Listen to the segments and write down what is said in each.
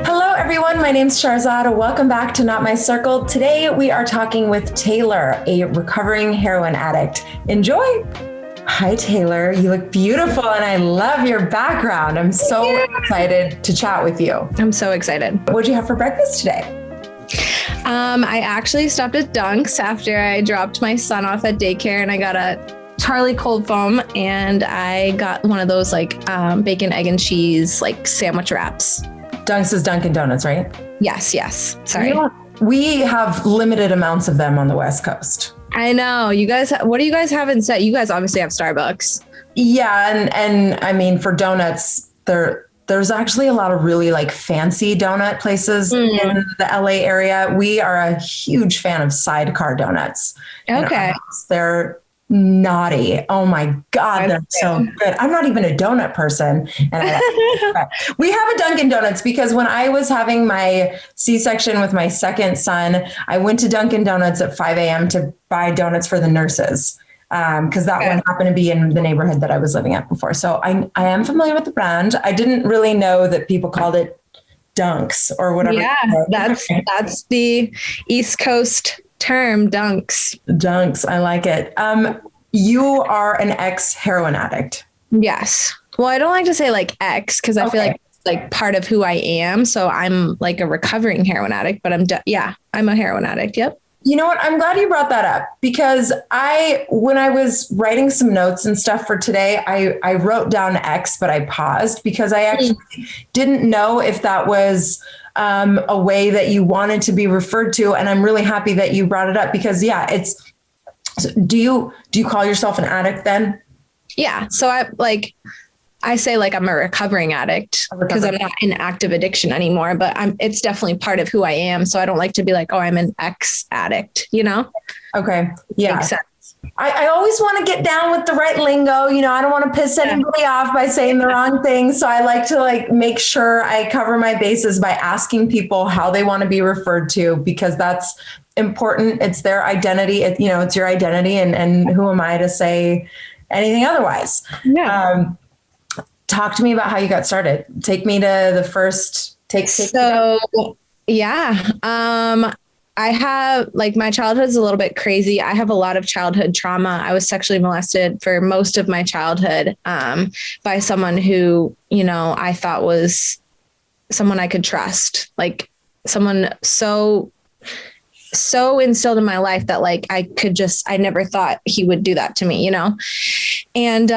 Hello, everyone. My name's Sharzad. Welcome back to Not My Circle. Today, we are talking with Taylor, a recovering heroin addict. Enjoy. Hi, Taylor. You look beautiful, and I love your background. I'm so excited to chat with you. I'm so excited. What'd you have for breakfast today? I actually stopped at Dunk's after I dropped my son off at daycare, and I got a Charlie cold foam, and I got one of those bacon, egg, and cheese sandwich wraps. Dunk's is Dunkin Donuts, right? Yes. Sorry. We have limited amounts of them on the West Coast. I know. You guys, what do you guys have instead? You guys obviously have Starbucks. Yeah, and I mean, for donuts, there's actually a lot of really fancy donut places in the LA area. We are a huge fan of Sidecar Donuts. Okay. They're naughty. Oh my God, they're so good. I'm not even a donut person. And we have a Dunkin Donuts because when I was having my C-section with my second son, I went to Dunkin Donuts at 5 a.m. to buy donuts for the nurses. Because that one happened to be in the neighborhood that I was living at before. So I am familiar with the brand. I didn't really know that people called it Dunks or whatever. Yeah, that's the East Coast term, Dunks. Dunks, I like it. You are an ex-heroin addict. Yes. Well, I don't like to say ex because I feel like it's part of who I am. So I'm a recovering heroin addict, but I'm a heroin addict. Yep. You know what? I'm glad you brought that up because when I was writing some notes and stuff for today, I wrote down X, but I paused because I actually didn't know if that was a way that you wanted to be referred to. And I'm really happy that you brought it up because do you call yourself an addict then? Yeah. So I say I'm a recovering addict because I'm not in active addiction anymore, but it's definitely part of who I am. So I don't like to be I'm an ex addict, Okay. Yeah. Makes sense. I always want to get down with the right lingo. I don't want to piss anybody off by saying the wrong thing. So I like to make sure I cover my bases by asking people how they want to be referred to, because that's important. It's their identity. It's your identity. And who am I to say anything otherwise? Yeah. Talk to me about how you got started. Take me to the first take. I have my childhood's a little bit crazy. I have a lot of childhood trauma. I was sexually molested for most of my childhood by someone who, I thought was someone I could trust, someone so instilled in my life that I never thought he would do that to me, and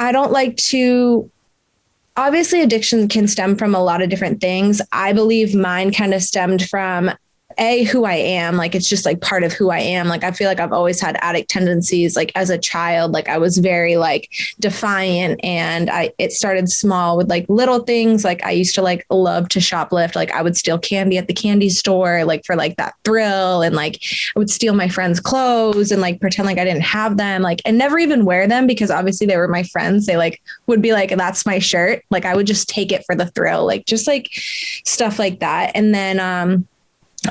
I don't like to, obviously addiction can stem from a lot of different things. I believe mine kind of stemmed from who I am. It's just part of who I am. I feel I've always had addict tendencies. As a child, I was very defiant, and it started small with little things. I used to love to shoplift. I would steal candy at the candy store, for that thrill. And I would steal my friends' clothes and pretend I didn't have them, and never even wear them because obviously they were my friends. They would be that's my shirt. I would just take it for the thrill, just stuff like that. And then,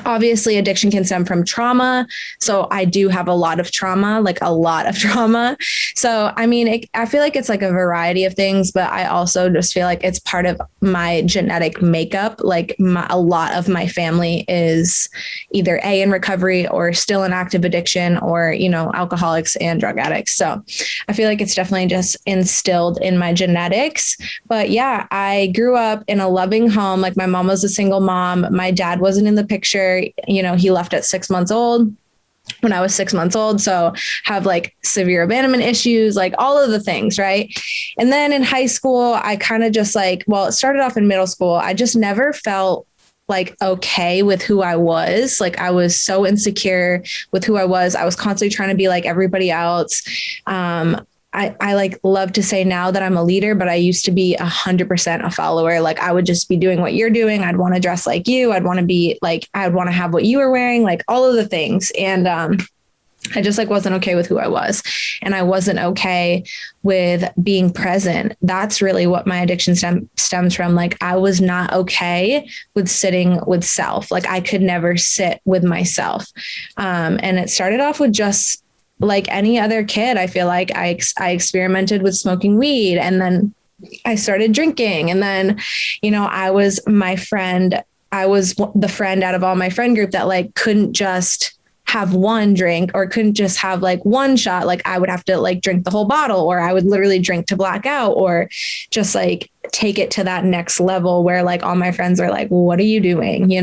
obviously addiction can stem from trauma. So I do have a lot of trauma. So, I mean, I feel it's a variety of things, but I also just feel it's part of my genetic makeup. A lot of my family is either in recovery or still in active addiction or, alcoholics and drug addicts. So I feel it's definitely just instilled in my genetics. But yeah, I grew up in a loving home. My mom was a single mom. My dad wasn't in the picture. He left at 6 months old when I was 6 months old. So have severe abandonment issues, all of the things. Right. And then in high school, I kind of just it started off in middle school. I just never felt okay with who I was. I was so insecure with who I was. I was constantly trying to be like everybody else. I love to say now that I'm a leader, but I used to be 100% a follower. I would just be doing what you're doing. I'd want to dress like you. I'd want to be I'd want to have what you were wearing, all of the things. And I just wasn't okay with who I was. And I wasn't okay with being present. That's really what my addiction stems from. I was not okay with sitting with self. I could never sit with myself. And it started off with just like any other kid. I feel I experimented with smoking weed, and then I started drinking. And then, I was the friend out of all my friend group that like couldn't just have one drink or couldn't just have like one shot. Like I would have to like drink the whole bottle, or I would literally drink to black out, or just like take it to that next level where like all my friends are like, what are you doing?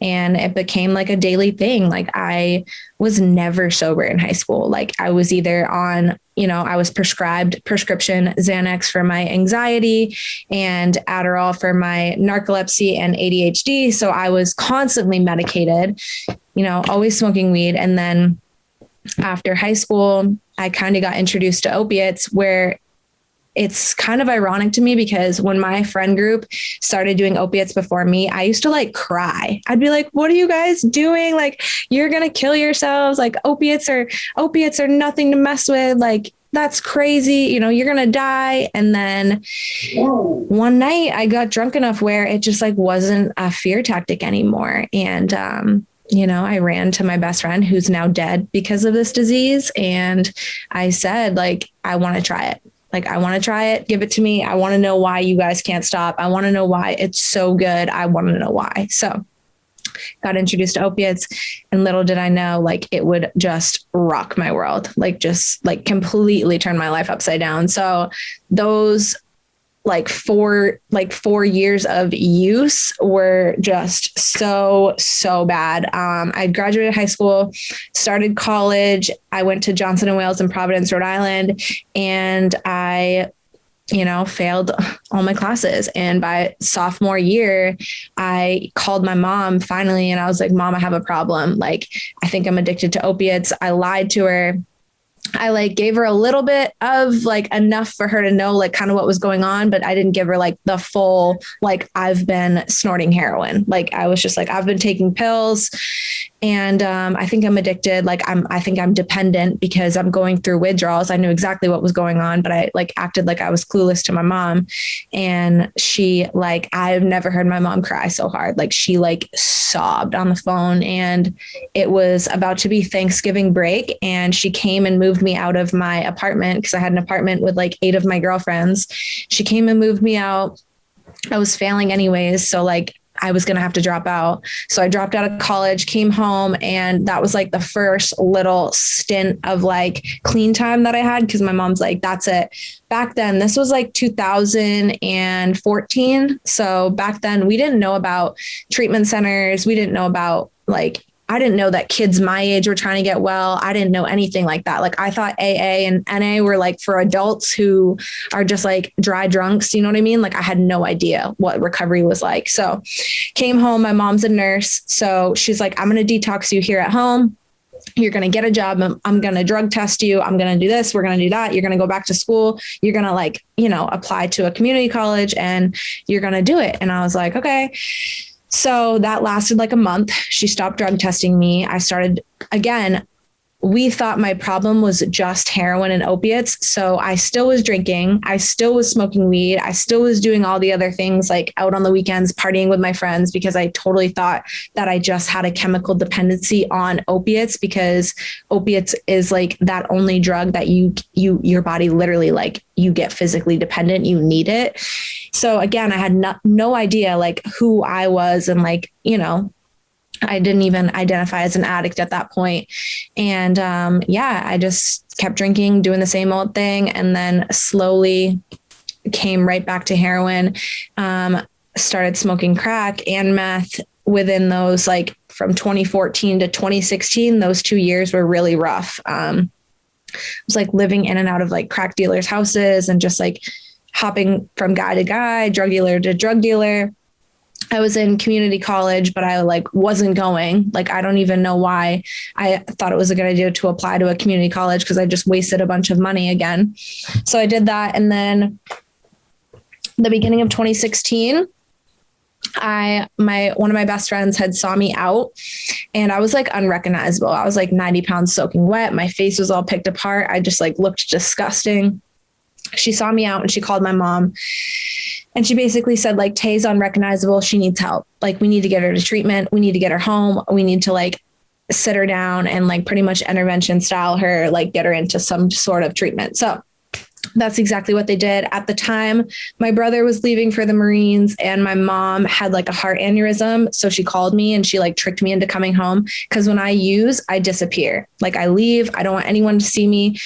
And it became like a daily thing. Like I was never sober in high school. Like I was either on, I was prescribed prescription Xanax for my anxiety and Adderall for my narcolepsy and ADHD. So I was constantly medicated, always smoking weed. And then after high school, I kind of got introduced to opiates, where it's kind of ironic to me because when my friend group started doing opiates before me, I used to like cry. I'd be like, what are you guys doing? Like, you're going to kill yourselves. Like opiates are nothing to mess with. Like, that's crazy. You're going to die. And then one night I got drunk enough where it just like wasn't a fear tactic anymore. And, I ran to my best friend who's now dead because of this disease. And I said, like, I want to try it. Like, I want to try it. Give it to me. I want to know why you guys can't stop. I want to know why it's so good. I want to know why. So got introduced to opiates, and little did I know, like, it would just rock my world, like just like completely turn my life upside down. So those like 4 years of use were just so bad. I graduated high school, started college. I went to Johnson & Wales in Providence, Rhode Island, and I failed all my classes. And by sophomore year, I called my mom finally, and I was like, Mom, I have a problem. Like, I think I'm addicted to opiates. I lied to her. I like gave her a little bit of like enough for her to know like kind of what was going on, but I didn't give her like the full, like, I've been snorting heroin. Like I was just like, I've been taking pills, and I think I'm addicted. Like I think I'm dependent because I'm going through withdrawals. I knew exactly what was going on, but I like acted like I was clueless to my mom. And she like, I've never heard my mom cry so hard. Like she like sobbed on the phone, and it was about to be Thanksgiving break. And she came and moved me out of my apartment because I had an apartment with like 8 of my girlfriends. She came and moved me out. I was failing anyways. So like I was going to have to drop out. So I dropped out of college, came home, and that was like the first little stint of like clean time that I had. Cause my mom's like, that's it. Back then, this was like 2014. So back then we didn't know about treatment centers. We didn't know about like, I didn't know that kids my age were trying to get well. I didn't know anything like that. Like I thought AA and NA were like for adults who are just like dry drunks. You know what I mean? Like I had no idea what recovery was like. So came home, my mom's a nurse. So she's like, I'm going to detox you here at home. You're going to get a job. I'm going to drug test you. I'm going to do this. We're going to do that. You're going to go back to school. You're going to like, apply to a community college, and you're going to do it. And I was like, okay. So that lasted like a month. She stopped drug testing me. I started again. We thought my problem was just heroin and opiates. So I still was drinking. I still was smoking weed. I still was doing all the other things like out on the weekends, partying with my friends, because I totally thought that I just had a chemical dependency on opiates, because opiates is like that only drug that your body literally like you get physically dependent. You need it. So again, I had no idea like who I was, and like, I didn't even identify as an addict at that point. And I just kept drinking, doing the same old thing, and then slowly came right back to heroin. Started smoking crack and meth within those, like from 2014 to 2016. Those 2 years were really rough. I was like living in and out of like crack dealers' houses and just like hopping from guy to guy, drug dealer to drug dealer. I was in community college, but I like wasn't going. Like, I don't even know why I thought it was a good idea to apply to a community college, because I just wasted a bunch of money again. So I did that. And then the beginning of 2016, one of my best friends had saw me out, and I was like unrecognizable. I was like 90 pounds soaking wet. My face was all picked apart. I just like looked disgusting. She saw me out and she called my mom. And she basically said, like, Tay's unrecognizable. She needs help. Like, we need to get her to treatment. We need to get her home. We need to like sit her down and like pretty much intervention style her, like get her into some sort of treatment. So That's exactly what they did. At the time, my brother was leaving for the Marines and my mom had like a heart aneurysm. So she called me and she like tricked me into coming home. Cause when I use, I disappear. Like I leave. I don't want anyone to see me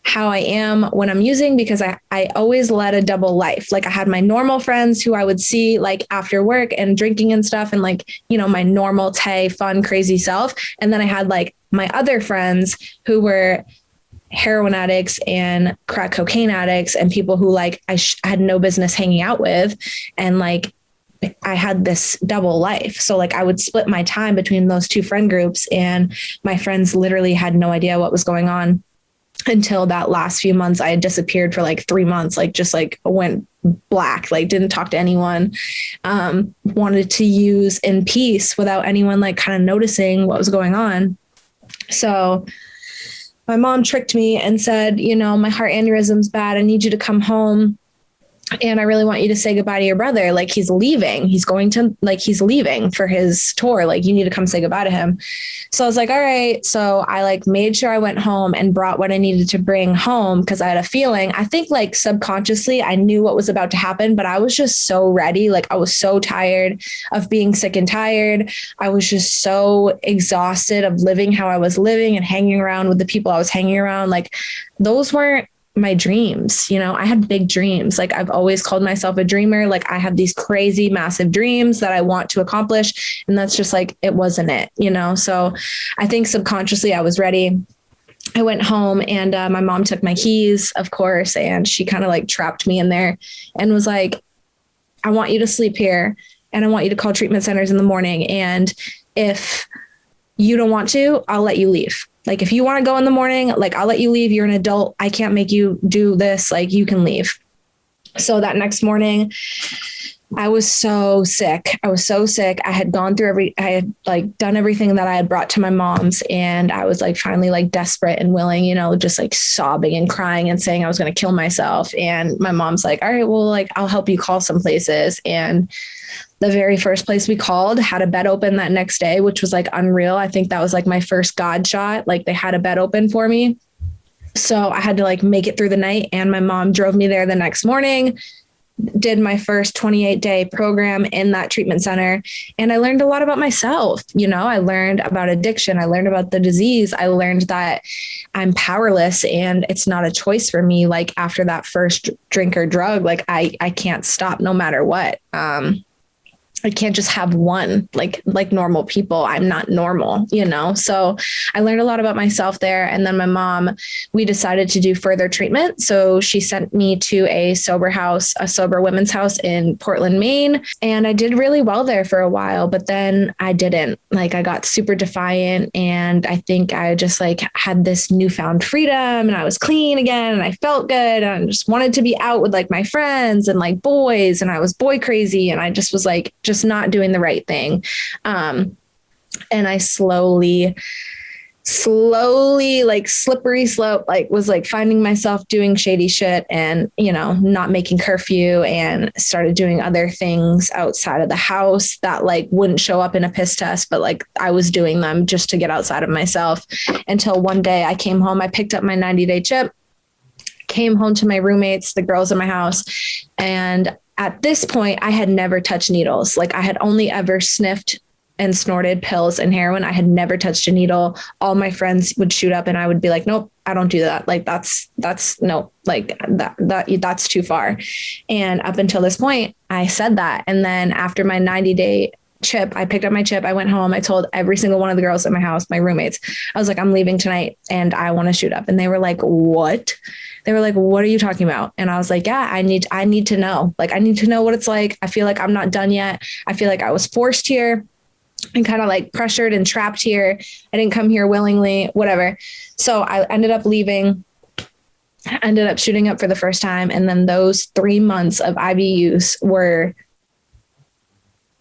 how I am when I'm using, because I always led a double life. Like I had my normal friends who I would see like after work and drinking and stuff, and like, you know, my normal Tay, fun, crazy self. And then I had like my other friends who were heroin addicts and crack cocaine addicts and people who like I had no business hanging out with. And like I had this double life. So like I would split my time between those two friend groups, and my friends literally had no idea what was going on until that last few months. I had disappeared for like 3 months, like just like went black, like didn't talk to anyone, wanted to use in peace without anyone like kind of noticing what was going on. So my mom tricked me and said, you know, my heart aneurysm's bad. I need you to come home. And I really want you to say goodbye to your brother. Like he's leaving. He's leaving for his tour. Like you need to come say goodbye to him. So I was like, all right. So I like made sure I went home and brought what I needed to bring home, because I had a feeling, I think like subconsciously I knew what was about to happen, but I was just so ready. Like I was so tired of being sick and tired. I was just so exhausted of living how I was living and hanging around with the people I was hanging around. Like those weren't my dreams. You know, I had big dreams. Like I've always called myself a dreamer. Like I have these crazy, massive dreams that I want to accomplish. And that's just like, it wasn't it, you know? So I think subconsciously I was ready. I went home and my mom took my keys, of course, and she kind of like trapped me in there and was like, I want you to sleep here and I want you to call treatment centers in the morning. And if you don't want to, I'll let you leave. Like, if you want to go in the morning, like, I'll let you leave. You're an adult. I can't make you do this. Like, you can leave. So that next morning, I was so sick. I had gone through I had like done everything that I had brought to my mom's. And I was like, finally, like desperate and willing, you know, just like sobbing and crying and saying I was going to kill myself. And my mom's like, all right, well, like, I'll help you call some places. And the very first place we called had a bed open that next day, which was like unreal. I think that was like my first God shot. Like they had a bed open for me. So I had to like make it through the night, and my mom drove me there the next morning, did my first 28-day program in that treatment center. And I learned a lot about myself. You know, I learned about addiction. I learned about the disease. I learned that I'm powerless and it's not a choice for me. Like after that first drink or drug, like I can't stop no matter what. I can't just have one like normal people. I'm not normal, you know? So I learned a lot about myself there. And then my mom, we decided to do further treatment. So she sent me to a sober women's house in Portland, Maine. And I did really well there for a while, but then I didn't. Like I got super defiant, and I think I just like had this newfound freedom, and I was clean again, and I felt good, and I just wanted to be out with like my friends and like boys, and I was boy crazy, and I just was like, just not doing the right thing. And I slowly, like slippery slope, like was like finding myself doing shady shit and, you know, not making curfew, and started doing other things outside of the house that like wouldn't show up in a piss test, but like I was doing them just to get outside of myself, until one day I came home, I picked up my 90-day chip, came home to my roommates, the girls in my house. And at this point, I had never touched needles. Like I had only ever sniffed and snorted pills and heroin. I had never touched a needle. All my friends would shoot up and I would be like, nope, I don't do that. Like that's no, like that's too far. And up until this point, I said that. And then after my 90-day chip, I picked up my chip. I went home. I told every single one of the girls at my house, my roommates, I was like, I'm leaving tonight and I want to shoot up. And they were like, what? They were like, what are you talking about? And I was like, yeah, I need to know. Like, I need to know what it's like. I feel like I'm not done yet. I feel like I was forced here and kind of like pressured and trapped here. I didn't come here willingly, whatever. So I ended up leaving, ended up shooting up for the first time. And then those 3 months of IV use were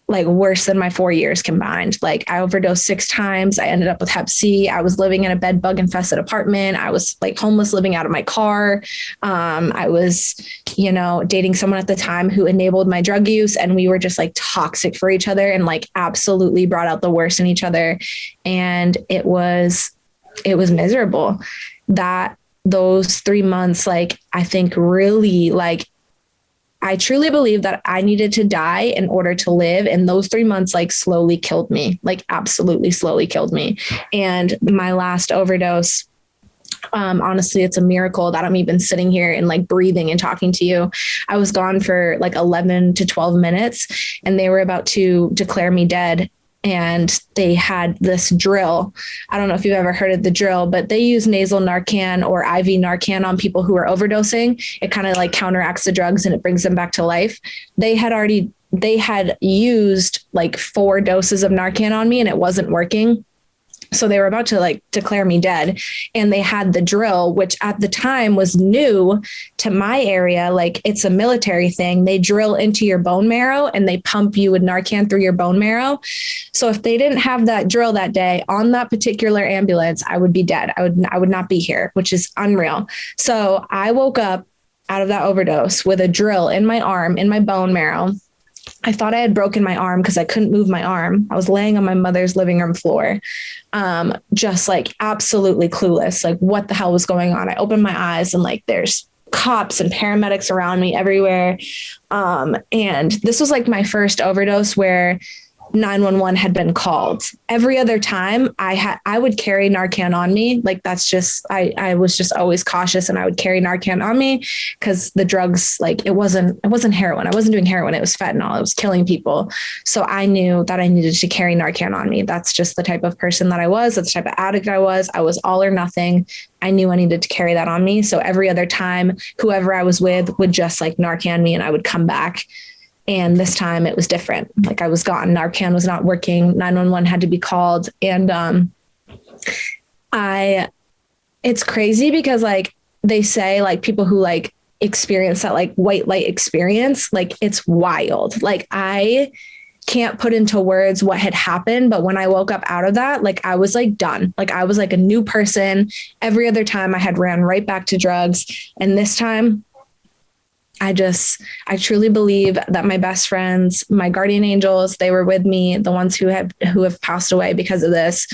like worse than my 4 years combined. Like I overdosed 6 times. I ended up with Hep C. I was living in a bed bug infested apartment. I was like homeless, living out of my car. I was, you know, dating someone at the time who enabled my drug use, and we were just like toxic for each other and like absolutely brought out the worst in each other. And it was miserable. That those 3 months, like, I think really, like, I truly believe that I needed to die in order to live. And those 3 months, like, slowly killed me, like, absolutely slowly killed me. And my last overdose, honestly, it's a miracle that I'm even sitting here and like breathing and talking to you. I was gone for like 11 to 12 minutes and they were about to declare me dead. And they had this drill. I don't know if you've ever heard of the drill, but they use nasal Narcan or IV Narcan on people who are overdosing. It kind of like counteracts the drugs and it brings them back to life. They had used like 4 doses of Narcan on me and it wasn't working. So they were about to like declare me dead, and they had the drill, which at the time was new to my area. Like, it's a military thing. They drill into your bone marrow and they pump you with Narcan through your bone marrow. So if they didn't have that drill that day on that particular ambulance, I would be dead. I would not be here, which is unreal. So I woke up out of that overdose with a drill in my arm, in my bone marrow. I thought I had broken my arm because I couldn't move my arm. I was laying on my mother's living room floor, just like absolutely clueless, like what the hell was going on. I opened my eyes and like there's cops and paramedics around me everywhere. And this was like my first overdose where 911 had been called. Every other time I would carry Narcan on me. Like, that's just, I was just always cautious, and I would carry Narcan on me because the drugs, like, it wasn't heroin. I wasn't doing heroin. It was fentanyl. It was killing people. So I knew that I needed to carry Narcan on me. That's just the type of person that I was. That's the type of addict I was. I was all or nothing. I knew I needed to carry that on me. So every other time, whoever I was with would just like Narcan me and I would come back. And this time it was different. Like, I was gone. Narcan was not working. 911 had to be called. And it's crazy because like they say, like, people who like experience that like white light experience, like, it's wild. Like, I can't put into words what had happened. But when I woke up out of that, like, I was like done. Like, I was like a new person. Every other time I had ran right back to drugs. And this time, I truly believe that my best friends, my guardian angels, they were with me. The ones who have passed away because of this,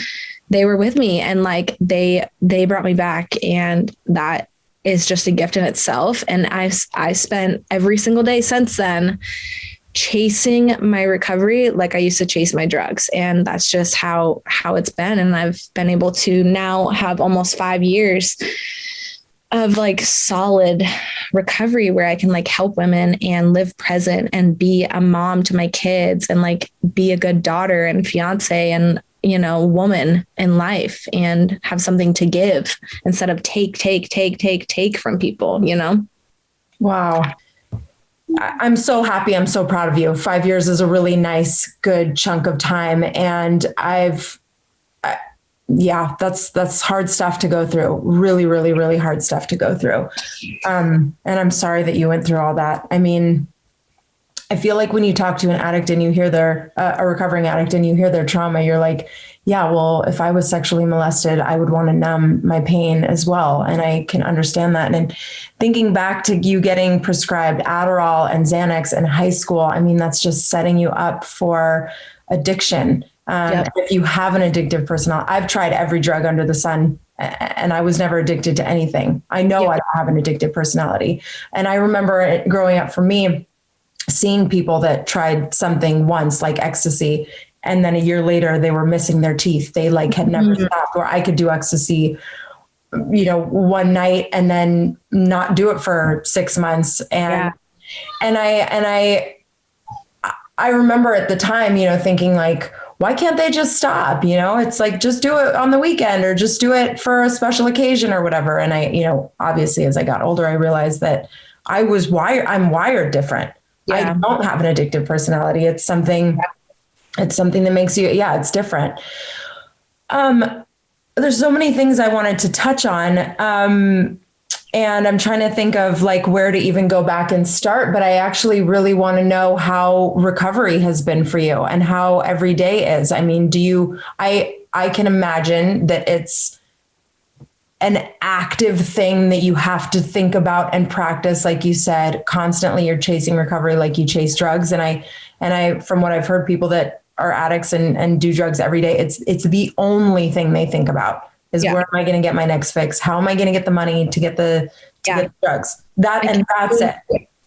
they were with me, and like they brought me back, and that is just a gift in itself. And I spent every single day since then chasing my recovery like I used to chase my drugs, and that's just how it's been. And I've been able to now have almost 5 years of like solid recovery where I can like help women and live present and be a mom to my kids and like be a good daughter and fiance and, you know, woman in life and have something to give instead of take from people, you know? Wow. I'm so happy. I'm so proud of you. 5 years is a really nice, good chunk of time. And yeah, that's hard stuff to go through. Really, really, really hard stuff to go through. And I'm sorry that you went through all that. I mean, I feel like when you talk to an addict and you hear a recovering addict and you hear their trauma, you're like, yeah, well, if I was sexually molested, I would want to numb my pain as well. And I can understand that. And thinking back to you getting prescribed Adderall and Xanax in high school, I mean, that's just setting you up for addiction. Yep. If you have an addictive personality, I've tried every drug under the sun and I was never addicted to anything. I know I don't have an addictive personality. And I remember growing up for me, seeing people that tried something once like ecstasy, and then a year later they were missing their teeth. They like had never stopped. Or I could do ecstasy, you know, one night and then not do it for 6 months. And I remember at the time, you know, thinking like, why can't they just stop? You know, it's like, just do it on the weekend or just do it for a special occasion or whatever. And I, you know, obviously as I got older, I realized that I'm wired different. Yeah. I don't have an addictive personality. It's something that makes you, it's different. There's so many things I wanted to touch on. And I'm trying to think of like where to even go back and start, but I actually really want to know how recovery has been for you and how every day is. I mean, I can imagine that it's an active thing that you have to think about and practice. Like you said, constantly you're chasing recovery like you chase drugs. And I, from what I've heard, people that are addicts and do drugs every day, it's the only thing they think about. is where am I going to get my next fix? How am I going to get the money to get the drugs? That's it.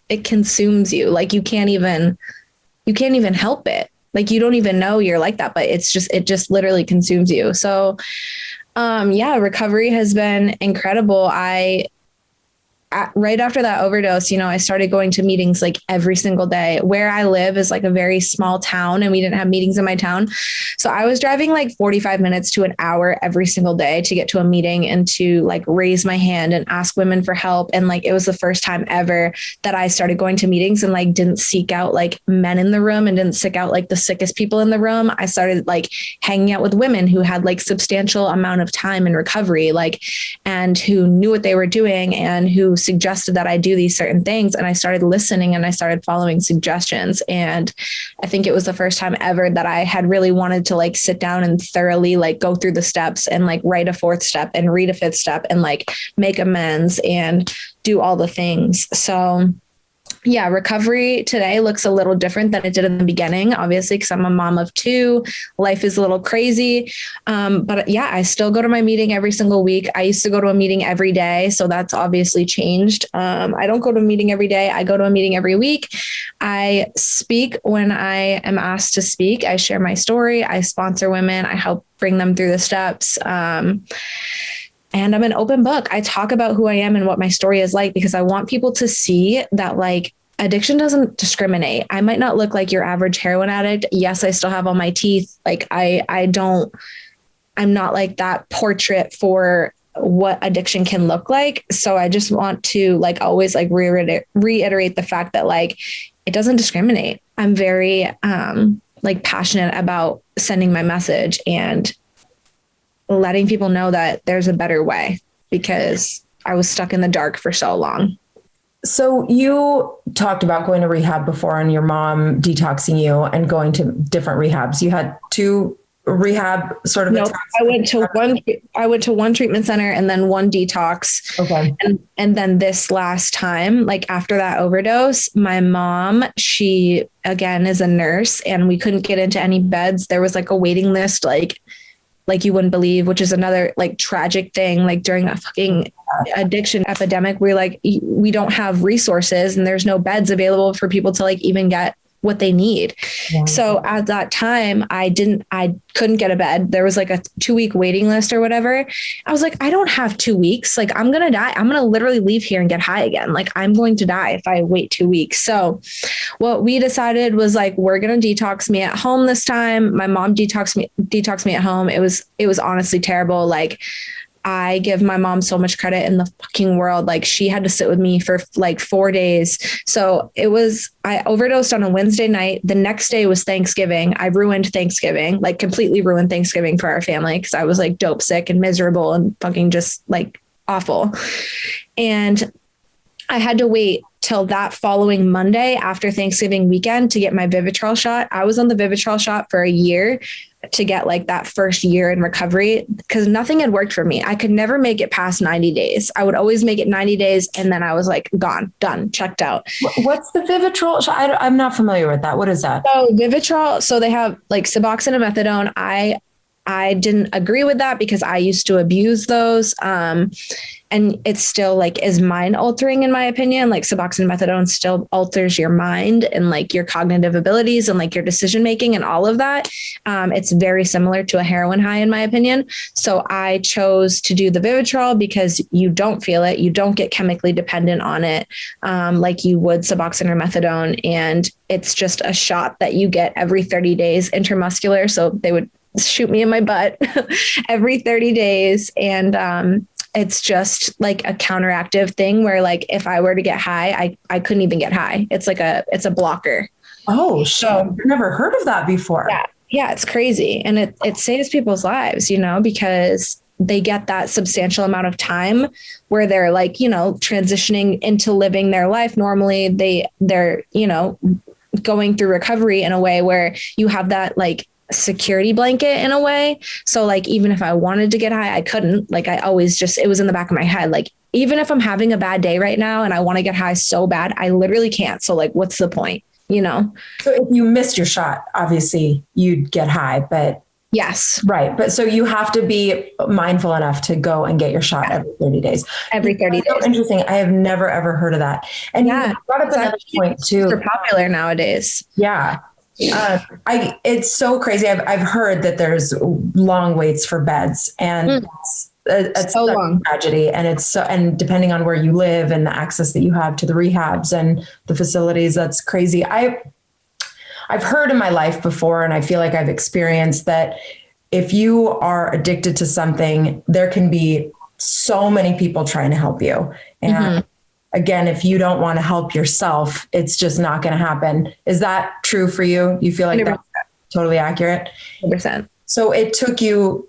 It consumes you. Like you can't even help it. Like you don't even know you're like that, but it just literally consumes you. So, recovery has been incredible. Right after that overdose, I started going to meetings like every single day. Where I live is like a very small town and we didn't have meetings in my town. So I was driving like 45 minutes to an hour every single day to get to a meeting and to like raise my hand and ask women for help. And like, it was the first time ever that I started going to meetings and like didn't seek out like men in the room and didn't seek out like the sickest people in the room. I started like hanging out with women who had like substantial amount of time in recovery, like, and who knew what they were doing and who suggested that I do these certain things. And I started listening and I started following suggestions. And I think it was the first time ever that I had really wanted to like sit down and thoroughly like go through the steps and like write a fourth step and read a fifth step and like make amends and do all the things. So yeah, recovery today looks a little different than it did in the beginning, obviously, because I'm a mom of two. Life is a little crazy. But yeah, I still go to my meeting every single week. I used to go to a meeting every day. So that's obviously changed. I don't go to a meeting every day. I go to a meeting every week. I speak when I am asked to speak. I share my story. I sponsor women. I help bring them through the steps. And I'm an open book. I talk about who I am and what my story is like, because I want people to see that like addiction doesn't discriminate. I might not look like your average heroin addict. Yes, I still have all my teeth. Like I'm not like that portrait for what addiction can look like. So I just want to like always like reiterate the fact that like it doesn't discriminate. I'm very like passionate about sending my message and letting people know that there's a better way, because I was stuck in the dark for so long. So you talked about going to rehab before and your mom detoxing you and going to different rehabs. You had two rehab sort of. No, I went to one treatment center and then one detox. Okay. And then this last time, like after that overdose, my mom, she again is a nurse and we couldn't get into any beds. There was like a waiting list, like you wouldn't believe, which is another like tragic thing. Like during a fucking addiction epidemic, we're like, we don't have resources and there's no beds available for people to like even get what they need. Yeah. So at that time, I couldn't get a bed. There was like a 2-week waiting list or whatever. I was like, I don't have 2 weeks. Like I'm going to die. I'm going to literally leave here and get high again. Like I'm going to die if I wait 2 weeks. So what we decided was like, we're going to detox me at home this time. My mom detoxed me at home. It was honestly terrible. Like I give my mom so much credit in the fucking world. Like she had to sit with me for like 4 days. So I overdosed on a Wednesday night. The next day was Thanksgiving. I ruined Thanksgiving, like completely ruined Thanksgiving for our family, because I was like dope sick and miserable and fucking just like awful. And I had to wait till that following Monday after Thanksgiving weekend to get my Vivitrol shot. I was on the Vivitrol shot for a year to get like that first year in recovery, because nothing had worked for me. I could never make it past 90 days. I would always make it 90 days. And then I was like, gone, done, checked out. What's the Vivitrol shot? I'm not familiar with that. What is that? So Vivitrol. So they have like Suboxone and methadone. I didn't agree with that because I used to abuse those. And it's still like is mind altering in my opinion. Like Suboxone and methadone still alters your mind and like your cognitive abilities and like your decision making and all of that. It's very similar to a heroin high in my opinion. So I chose to do the Vivitrol because you don't feel it. You don't get chemically dependent on it like you would Suboxone or methadone. And it's just a shot that you get every 30 days intramuscular. So they would shoot me in my butt every 30 days. And it's just like a counteractive thing where like, if I were to get high, I couldn't even get high. It's a blocker. Oh, so I've never heard of that before. Yeah. It's crazy. And it saves people's lives, because they get that substantial amount of time where they're like, transitioning into living their life. Normally they're, going through recovery in a way where you have that like security blanket in a way. So like, even if I wanted to get high, I couldn't. Like I always it was in the back of my head. Like, even if I'm having a bad day right now and I want to get high so bad, I literally can't. So like, what's the point? So if you missed your shot, obviously you'd get high, but Yes. Right. But so you have to be mindful enough to go and get your shot every 30 days. Every 30 That's so days. interesting. I have never, ever heard of that. And Yeah, you brought up another point too. Super popular nowadays. Yeah. It's so crazy. I've heard that there's long waits for beds, and it's So such long. a tragedy. And and depending on where you live and the access that you have to the rehabs and the facilities, that's crazy. I've heard in my life before, and I feel like I've experienced that if you are addicted to something, there can be so many people trying to help you. And again, if you don't want to help yourself, it's just not going to happen. Is that true for you? You feel like 100%. that's totally accurate? 100%. So it took you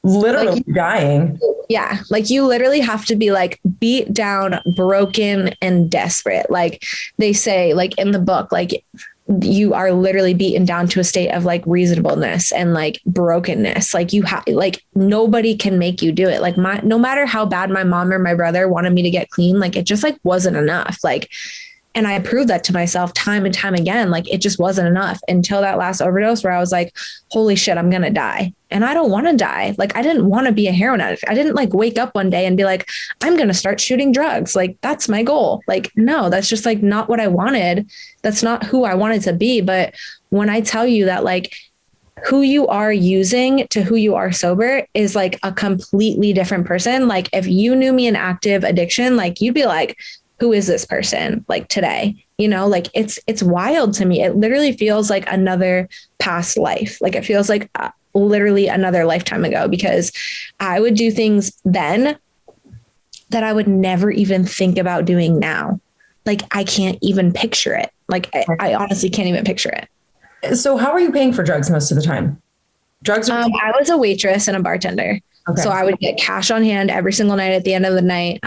literally dying. Yeah. Like you literally have to be like beat down, broken, and desperate. Like they say, like in the book, like you are literally beaten down to a state of like reasonableness and like brokenness. Like you have, like nobody can make you do it. Like no matter how bad my mom or my brother wanted me to get clean, like it just like wasn't enough. Like, and I proved that to myself time and time again. Like it just wasn't enough until that last overdose where I was like, holy shit, I'm going to die. And I don't want to die. Like I didn't want to be a heroin addict. I didn't like wake up one day and be like, I'm going to start shooting drugs. Like that's my goal. Like, no, that's just like not what I wanted. That's not who I wanted to be. But when I tell you that like who you are using to who you are sober is like a completely different person. Like if you knew me in active addiction, like you'd be like, who is this person like today? You know, like it's wild to me. It literally feels like another past life. Like it feels like literally another lifetime ago, because I would do things then that I would never even think about doing now. Like I can't even picture it. Like I honestly can't even picture it. So how are you paying for drugs most of the time? Drugs? I was a waitress and a bartender. Okay. So I would get cash on hand every single night at the end of the night.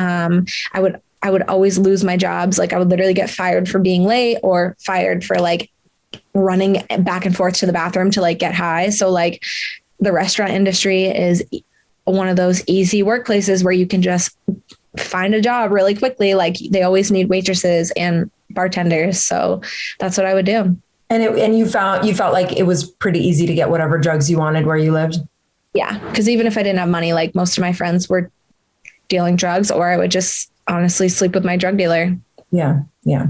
I would always lose my jobs. Like I would literally get fired for being late or fired for like running back and forth to the bathroom to like get high. So like the restaurant industry is one of those easy workplaces where you can just find a job really quickly. Like they always need waitresses and bartenders. So that's what I would do. And you felt like it was pretty easy to get whatever drugs you wanted where you lived? Yeah. Because even if I didn't have money, like most of my friends were dealing drugs, or I would just honestly sleep with my drug dealer. Yeah. Yeah.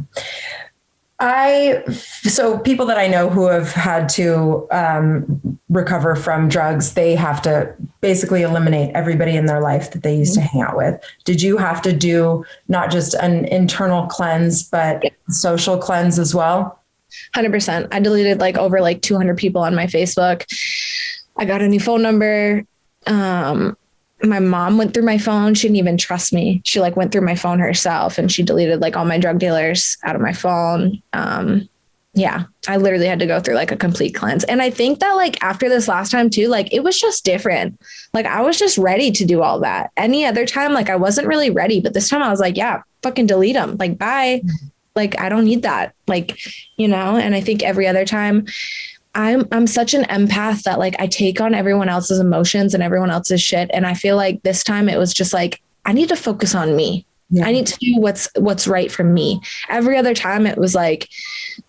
So people that I know who have had to recover from drugs, they have to basically eliminate everybody in their life that they used to hang out with. Did you have to do not just an internal cleanse, but social cleanse as well? 100%. I deleted like over like 200 people on my Facebook. I got a new phone number. My mom went through my phone. She didn't even trust me. She like went through my phone herself and she deleted like all my drug dealers out of my phone. Yeah, I literally had to go through like a complete cleanse. And I think that like after this last time too, like it was just different. Like I was just ready to do all that. Any other time, like I wasn't really ready, but this time I was like, yeah, fucking delete them. Like, bye. Like, I don't need that. Like, you know, and I think every other time I'm such an empath that like I take on everyone else's emotions and everyone else's shit. And I feel like this time it was just like, I need to focus on me. Yeah. I need to do what's right for me. Every other time it was like,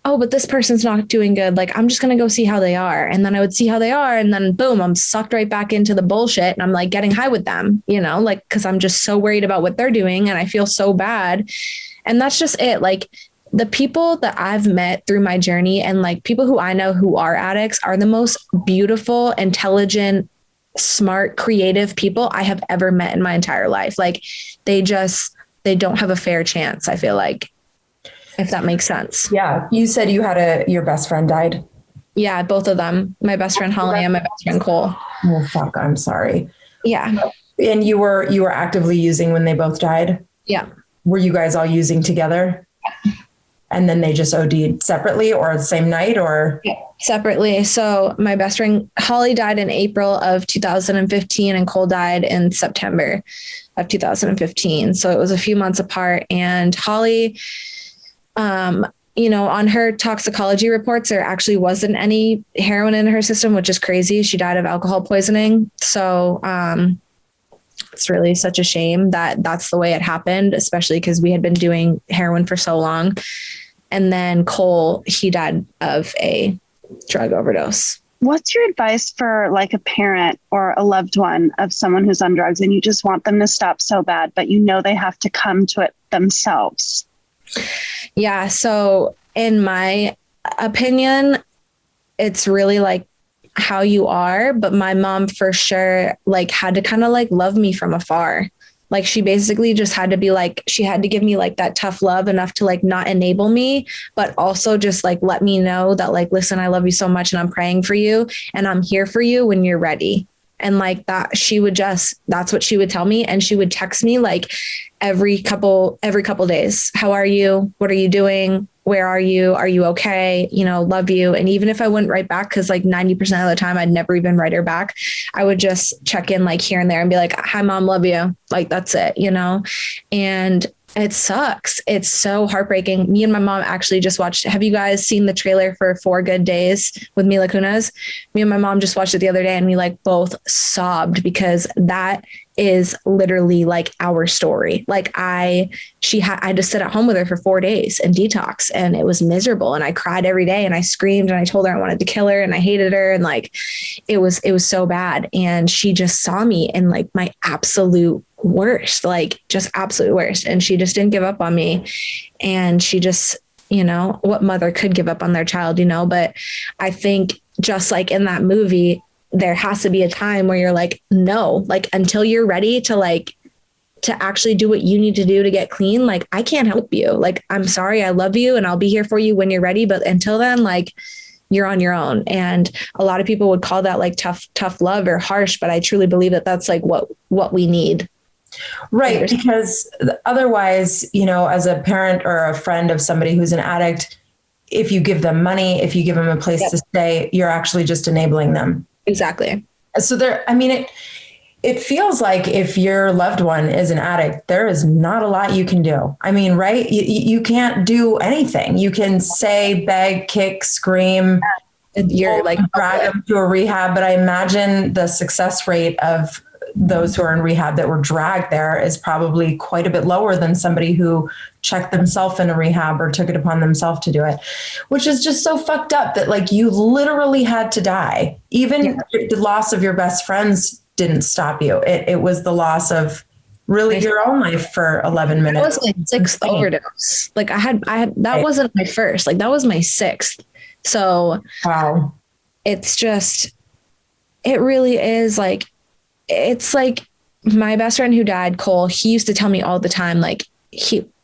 oh, but this person's not doing good. Like, I'm just going to go see how they are. And then I would see how they are. And then boom, I'm sucked right back into the bullshit. And I'm like getting high with them, you know, like, cause I'm just so worried about what they're doing. And I feel so bad. And that's just it. Like, the people that I've met through my journey and like people who I know who are addicts are the most beautiful, intelligent, smart, creative people I have ever met in my entire life. Like they don't have a fair chance. I feel like, if that makes sense. Yeah. You said you had your best friend died. Yeah. Both of them. My best friend, Holly, and my best friend, Cole. Oh, fuck. I'm sorry. Yeah. And you were actively using when they both died? Yeah. Were you guys all using together? Yeah. And then they just OD'd separately or the same night or? Yeah, separately. So my best friend, Holly, died in April of 2015 and Cole died in September of 2015. So it was a few months apart. And Holly, you know, on her toxicology reports, there actually wasn't any heroin in her system, which is crazy. She died of alcohol poisoning. So, it's really such a shame that that's the way it happened, especially because we had been doing heroin for so long. And then Cole, he died of a drug overdose. what's your advice for like a parent or a loved one of someone who's on drugs and you just want them to stop so bad, but you know they have to come to it themselves? Yeah. So in my opinion, it's really like how you are, but my mom for sure like had to kind of like love me from afar. Like she basically just had to be like, she had to give me like that tough love enough to like not enable me, but also just like let me know that like, listen, I love you so much and I'm praying for you and I'm here for you when you're ready. And like that, that's what she would tell me. And she would text me like every couple days. How are you? What are you doing? Where are you? Are you okay? You know, love you. And even if I wouldn't write back, because like 90% of the time I'd never even write her back, I would just check in like here and there and be like, hi, mom, love you. Like, that's it, you know? And it sucks. It's so heartbreaking. Me and my mom actually just watched. Have you guys seen the trailer for 4 Good Days with Mila Kunis? Me and my mom just watched it the other day and we like both sobbed because that is literally like our story. Like I had to sit at home with her for 4 days and detox and it was miserable. And I cried every day and I screamed and I told her I wanted to kill her and I hated her. And like, it was so bad. And she just saw me in like my absolute worst, like just absolute worst. And she just didn't give up on me. And she just, you know, what mother could give up on their child, you know, but I think just like in that movie, there has to be a time where you're like, no, like until you're ready to actually do what you need to do to get clean. Like, I can't help you. Like, I'm sorry. I love you and I'll be here for you when you're ready. But until then, like you're on your own. And a lot of people would call that like tough love or harsh, but I truly believe that that's like what we need. Right. Because otherwise, you know, as a parent or a friend of somebody who's an addict, if you give them money, if you give them a place to stay, you're actually just enabling them. Exactly. So it feels like if your loved one is an addict, there is not a lot you can do. I mean, right? You can't do anything. You can say, beg, kick, scream, you're like drag them to a rehab. But I imagine the success rate of those who are in rehab that were dragged there is probably quite a bit lower than somebody who checked themselves in a rehab or took it upon themselves to do it, which is just so fucked up that like you literally had to die. Even the loss of your best friends didn't stop you. It was the loss of really your own life for 11 minutes. That was my 6th overdose. Like I had that wasn't my first, like that was my 6th. So wow. It's just, it really is like, it's like my best friend who died, Cole, he used to tell me all the time, like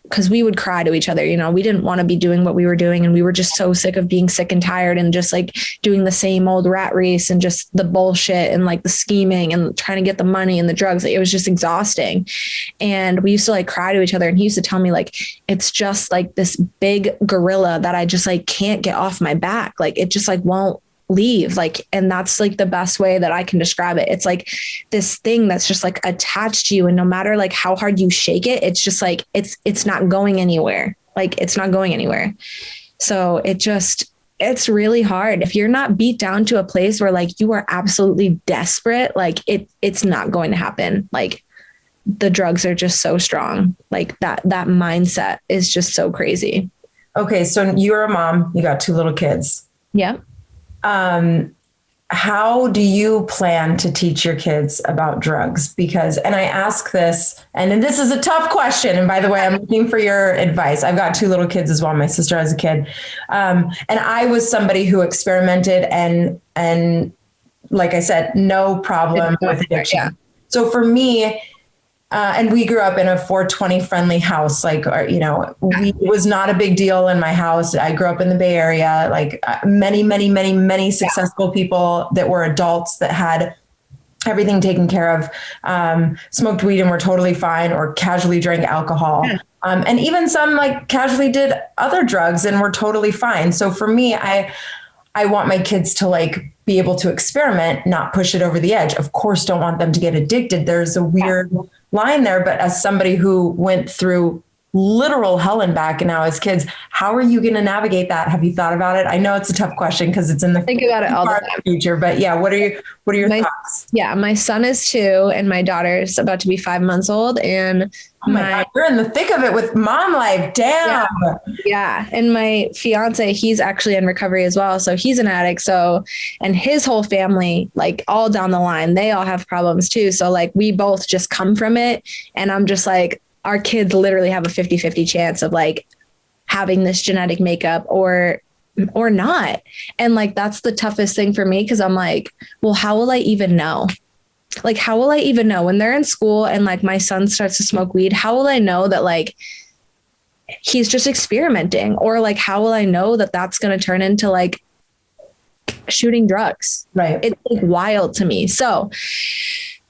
because we would cry to each other, you know, we didn't want to be doing what we were doing. And we were just so sick of being sick and tired and just like doing the same old rat race and just the bullshit and like the scheming and trying to get the money and the drugs. Like, it was just exhausting. And we used to like cry to each other. And he used to tell me like, it's just like this big gorilla that I just like can't get off my back. Like it just like won't leave. Like, and that's like the best way that I can describe it. It's like this thing that's just like attached to you. And no matter like how hard you shake it, it's just like, it's not going anywhere. Like it's not going anywhere. So it's really hard. If you're not beat down to a place where like you are absolutely desperate, like it's not going to happen. Like the drugs are just so strong. Like that mindset is just so crazy. Okay. So you're a mom, you got 2 little kids. Yeah. How do you plan to teach your kids about drugs? Because, and I ask this, and this is a tough question. And by the way, I'm looking for your advice. I've got 2 little kids as well. My sister has a kid. And I was somebody who experimented and like I said, no problem with addiction. Yeah. So for me, and we grew up in a 420 friendly house. Like, you know, it was not a big deal in my house. I grew up in the Bay Area, like many successful people that were adults that had everything taken care of, smoked weed and were totally fine, or casually drank alcohol. Yeah. And even some like casually did other drugs and were totally fine. So for me, I want my kids to like be able to experiment, not push it over the edge. Of course, don't want them to get addicted. There's a weird line there. But as somebody who went through literal hell and back now as kids. How are you going to navigate that? Have you thought about it? I know it's a tough question because it's in the Think about it all the time. future, but yeah, what are your thoughts? Yeah, my son is 2 and my daughter's about to be 5 months old, and oh my God, you're in the thick of it with mom life. Damn. Yeah. And my fiance, he's actually in recovery as well. So he's an addict. So, and his whole family, like all down the line, they all have problems too. So like we both just come from it. And I'm just like, our kids literally have a 50-50 chance of like having this genetic makeup or not. And like, that's the toughest thing for me. Cause I'm like, well, how will I even know? Like, how will I even know when they're in school and like my son starts to smoke weed? How will I know that like he's just experimenting? Or like, how will I know that that's going to turn into like shooting drugs? Right. It's like wild to me. So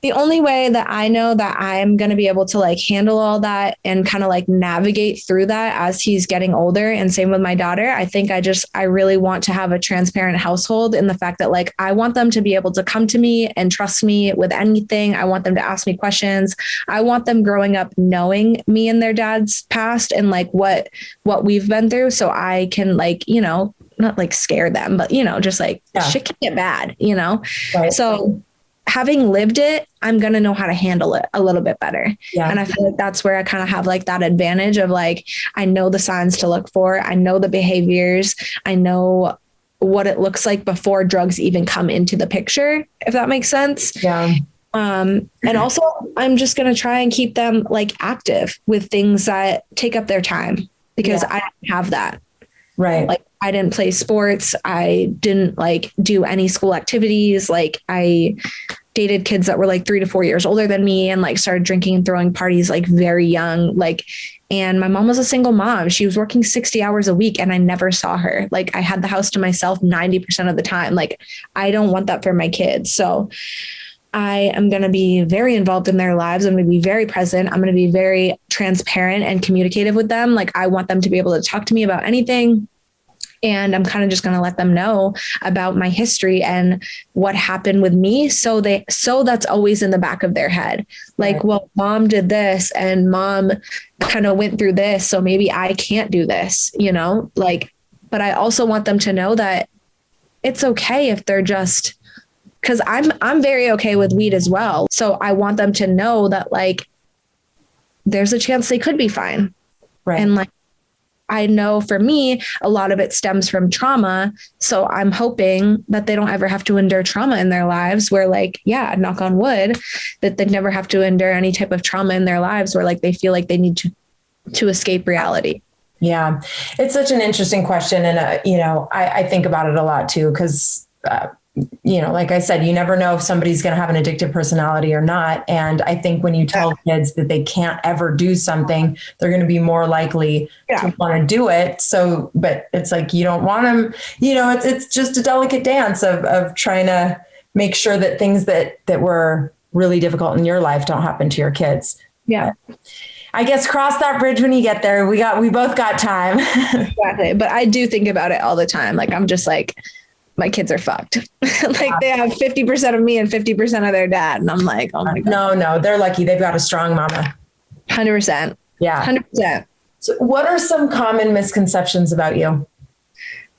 the only way that I know that I'm going to be able to like handle all that and kind of like navigate through that as he's getting older, and same with my daughter, I think I really want to have a transparent household in the fact that like, I want them to be able to come to me and trust me with anything. I want them to ask me questions. I want them growing up knowing me and their dad's past and like what we've been through. So I can like, you know, not like scare them, but you know, just like shit can get bad, you know? Right. So having lived it, I'm going to know how to handle it a little bit better. Yeah. And I feel like that's where I kind of have like that advantage of like, I know the signs to look for. I know the behaviors. I know what it looks like before drugs even come into the picture, if that makes sense. Yeah. And also I'm just going to try and keep them like active with things that take up their time, because I don't have that. Right. Like I didn't play sports. I didn't like do any school activities. Like I dated kids that were like 3 to 4 years older than me and like started drinking and throwing parties like very young. Like, and my mom was a single mom. She was working 60 hours a week and I never saw her. Like I had the house to myself 90% of the time. Like I don't want that for my kids. So I am going to be very involved in their lives. I'm going to be very present. I'm going to be very transparent and communicative with them. Like I want them to be able to talk to me about anything. And I'm kind of just going to let them know about my history and what happened with me. So that's always in the back of their head. Like, right. Well, mom did this and mom kind of went through this. So maybe I can't do this, you know, like, but I also want them to know that it's okay if they're just, cause I'm very okay with weed as well. So I want them to know that like, there's a chance they could be fine. Right. And like, I know for me, a lot of it stems from trauma. So I'm hoping that they don't ever have to endure trauma in their lives where like, yeah, knock on wood, that they never have to endure any type of trauma in their lives where like they feel like they need to escape reality. Yeah, it's such an interesting question. And, you know, I think about it a lot too, because, you know, like I said, you never know if somebody's going to have an addictive personality or not. And I think when you tell kids that they can't ever do something, they're going to be more likely to want to do it. So, but it's like, you don't want them, you know, it's just a delicate dance of trying to make sure that things that were really difficult in your life don't happen to your kids. Yeah. But I guess cross that bridge when you get there. We both got time. Exactly. But I do think about it all the time. Like, I'm just like, my kids are fucked. Like they have 50% of me and 50% of their dad. And I'm like, oh my God. No, they're lucky. They've got a strong mama. 100%. Yeah. 100%. So what are some common misconceptions about you?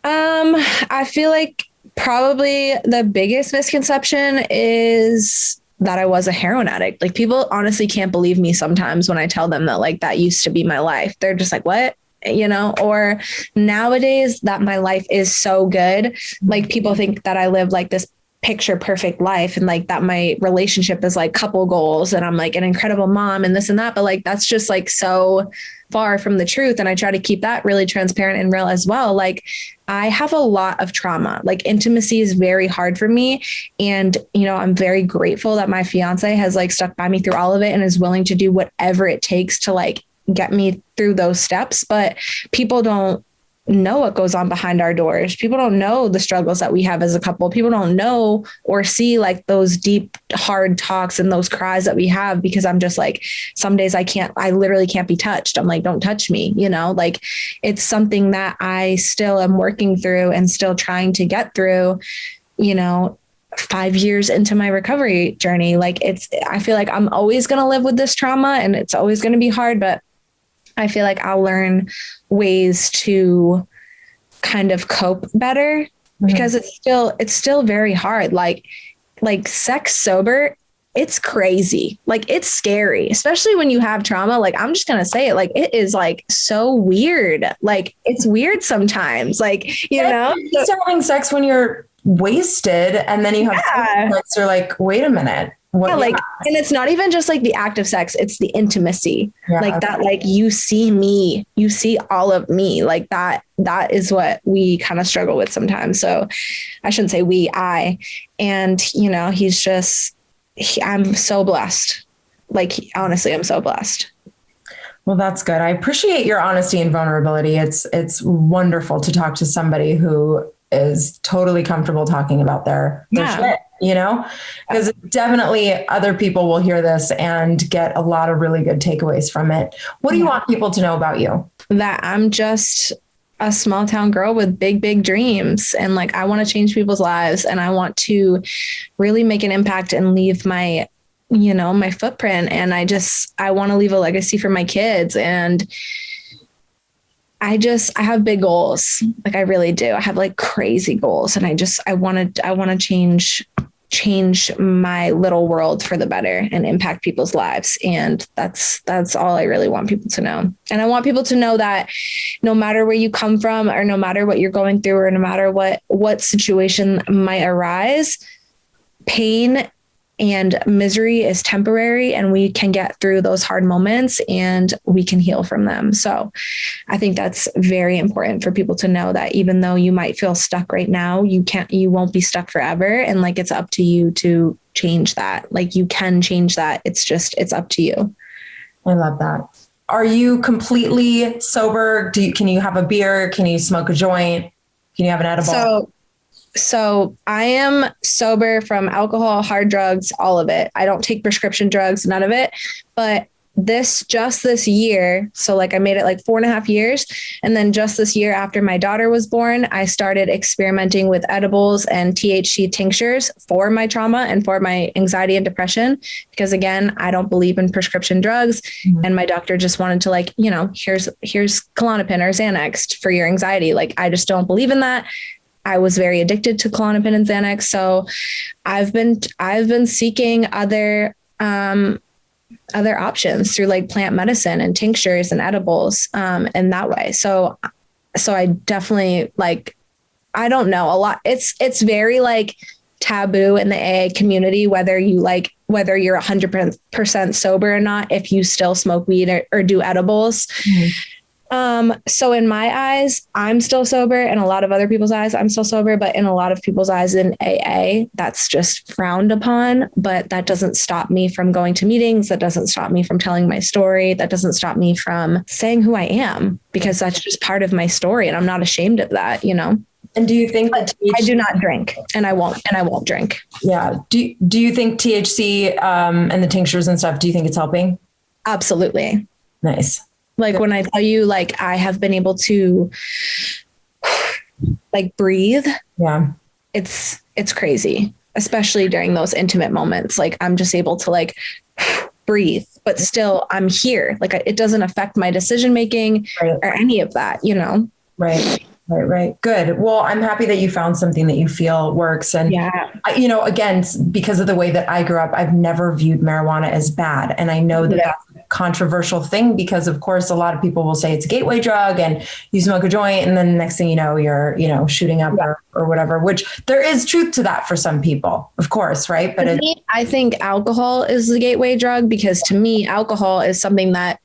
I feel like probably the biggest misconception is that I was a heroin addict. Like people honestly can't believe me sometimes when I tell them that like that used to be my life. They're just like, what? You know, or nowadays that my life is so good. Like people think that I live like this picture perfect life and like that my relationship is like couple goals and I'm like an incredible mom and this and that. But like, that's just like so far from the truth. And I try to keep that really transparent and real as well. Like I have a lot of trauma, like intimacy is very hard for me. And, you know, I'm very grateful that my fiance has like stuck by me through all of it and is willing to do whatever it takes to like get me through those steps. But people don't know what goes on behind our doors. People don't know the struggles that we have as a couple. People don't know or see like those deep, hard talks and those cries that we have, because I'm just like, some days I literally can't be touched. I'm like, don't touch me, you know, like it's something that I still am working through and still trying to get through, you know, 5 years into my recovery journey. Like I feel like I'm always going to live with this trauma and it's always going to be hard, but I feel like I'll learn ways to kind of cope better because it's still very hard. Like sex sober, it's crazy. Like it's scary, especially when you have trauma. Like I'm just going to say it, like it is like so weird. Like it's weird sometimes, like, you know, just having sex when you're wasted and then you have sex, you're like, wait a minute. What? Yeah, like, and it's not even just like the act of sex, it's the intimacy, like that, like you see me, you see all of me, like that is what we kind of struggle with sometimes. So I shouldn't say we, and you know, I'm so blessed. Like, honestly, I'm so blessed. Well, that's good. I appreciate your honesty and vulnerability. It's wonderful to talk to somebody who is totally comfortable talking about their shit, you know, because definitely other people will hear this and get a lot of really good takeaways from it. What do you want people to know about you? That I'm just a small town girl with big, big dreams. And like, I want to change people's lives and I want to really make an impact and leave my, you know, my footprint. And I want to leave a legacy for my kids. And I have big goals. Like I really do. I have like crazy goals. And I want to change my little world for the better and impact people's lives. And that's all I really want people to know. And I want people to know that no matter where you come from or no matter what you're going through or no matter what situation might arise, pain and misery is temporary and we can get through those hard moments and we can heal from them. So I think that's very important for people to know that even though you might feel stuck right now, you won't be stuck forever. And like, it's up to you to change that. Like you can change that. It's up to you. I love that. Are you completely sober? Can you have a beer? Can you smoke a joint? Can you have an edible? So I am sober from alcohol, hard drugs, all of it. I don't take prescription drugs, none of it. But this year, so like I made it like 4.5 years. And then just this year after my daughter was born, I started experimenting with edibles and THC tinctures for my trauma and for my anxiety and depression. Because again, I don't believe in prescription drugs. Mm-hmm. And my doctor just wanted to like, you know, here's Klonopin or Xanax for your anxiety. Like, I just don't believe in that. I was very addicted to Klonopin and Xanax. So I've been seeking other options through like plant medicine and tinctures and edibles, in that way. So I definitely like, I don't know a lot. It's very like taboo in the AA community, whether you're 100% sober or not, if you still smoke weed or do edibles. Mm-hmm. So in my eyes, I'm still sober. In a lot of other people's eyes, I'm still sober, but in a lot of people's eyes in AA, that's just frowned upon. But that doesn't stop me from going to meetings. That doesn't stop me from telling my story. That doesn't stop me from saying who I am, because that's just part of my story. And I'm not ashamed of that, you know? And do you think that I do not drink and I won't drink. Yeah. Do you think THC, and the tinctures and stuff, do you think it's helping? Absolutely. Nice. Like when I tell you, like, I have been able to like breathe. Yeah. It's crazy, especially during those intimate moments. Like I'm just able to like breathe, but still I'm here. Like it doesn't affect my decision-making or any of that, you know? Right. Good. Well, I'm happy that you found something that you feel works. And, you know, again, because of the way that I grew up, I've never viewed marijuana as bad. And I know that that's a controversial thing because, of course, a lot of people will say it's a gateway drug and you smoke a joint and then the next thing you know, you're, you know, shooting up or whatever, which there is truth to that for some people, of course. Right. But I think alcohol is the gateway drug because to me, alcohol is something that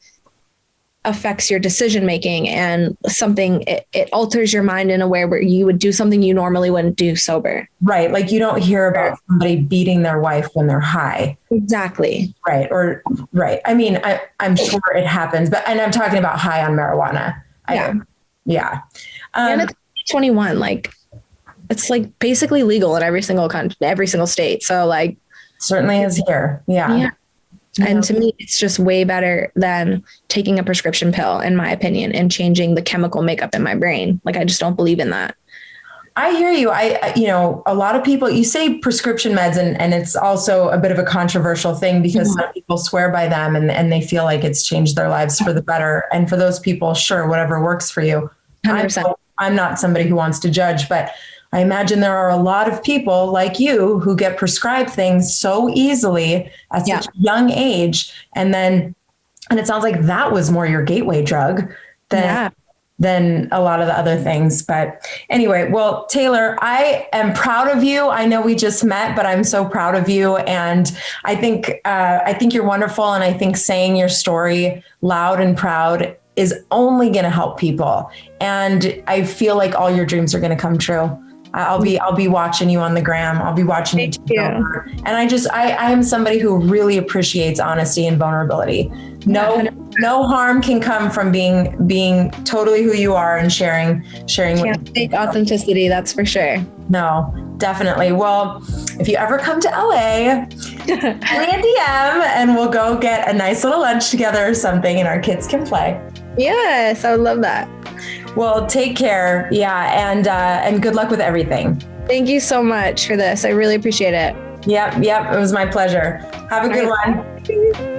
affects your decision-making and something, it alters your mind in a way where you would do something you normally wouldn't do sober. Right. Like you don't hear about somebody beating their wife when they're high. Exactly. Right. I mean, I'm sure it happens, and I'm talking about high on marijuana. Yeah. And it's 21, like it's like basically legal in every single country, every single state. So like certainly is here. Yeah. And to me, it's just way better than taking a prescription pill, in my opinion, and changing the chemical makeup in my brain. Like, I just don't believe in that. I hear you. A lot of people, you say prescription meds, and it's also a bit of a controversial thing because some people swear by them and they feel like it's changed their lives for the better. And for those people, sure, whatever works for you. 100%. I'm not somebody who wants to judge, but I imagine there are a lot of people like you who get prescribed things so easily at such a young age. And it sounds like that was more your gateway drug than a lot of the other things. But anyway, well, Taylor, I am proud of you. I know we just met, but I'm so proud of you. And I think you're wonderful. And I think saying your story loud and proud is only going to help people. And I feel like all your dreams are going to come true. I'll be watching you on the gram. I'll be watching you. Thank you. And I am somebody who really appreciates honesty and vulnerability. No harm can come from being totally who you are and sharing. Can't fake authenticity. That's for sure. No, definitely. Well, if you ever come to LA, send me a DM and we'll go get a nice little lunch together or something and our kids can play. Yes, I would love that. Well, take care. Yeah. And good luck with everything. Thank you so much for this. I really appreciate it. Yep. It was my pleasure. Have a good one.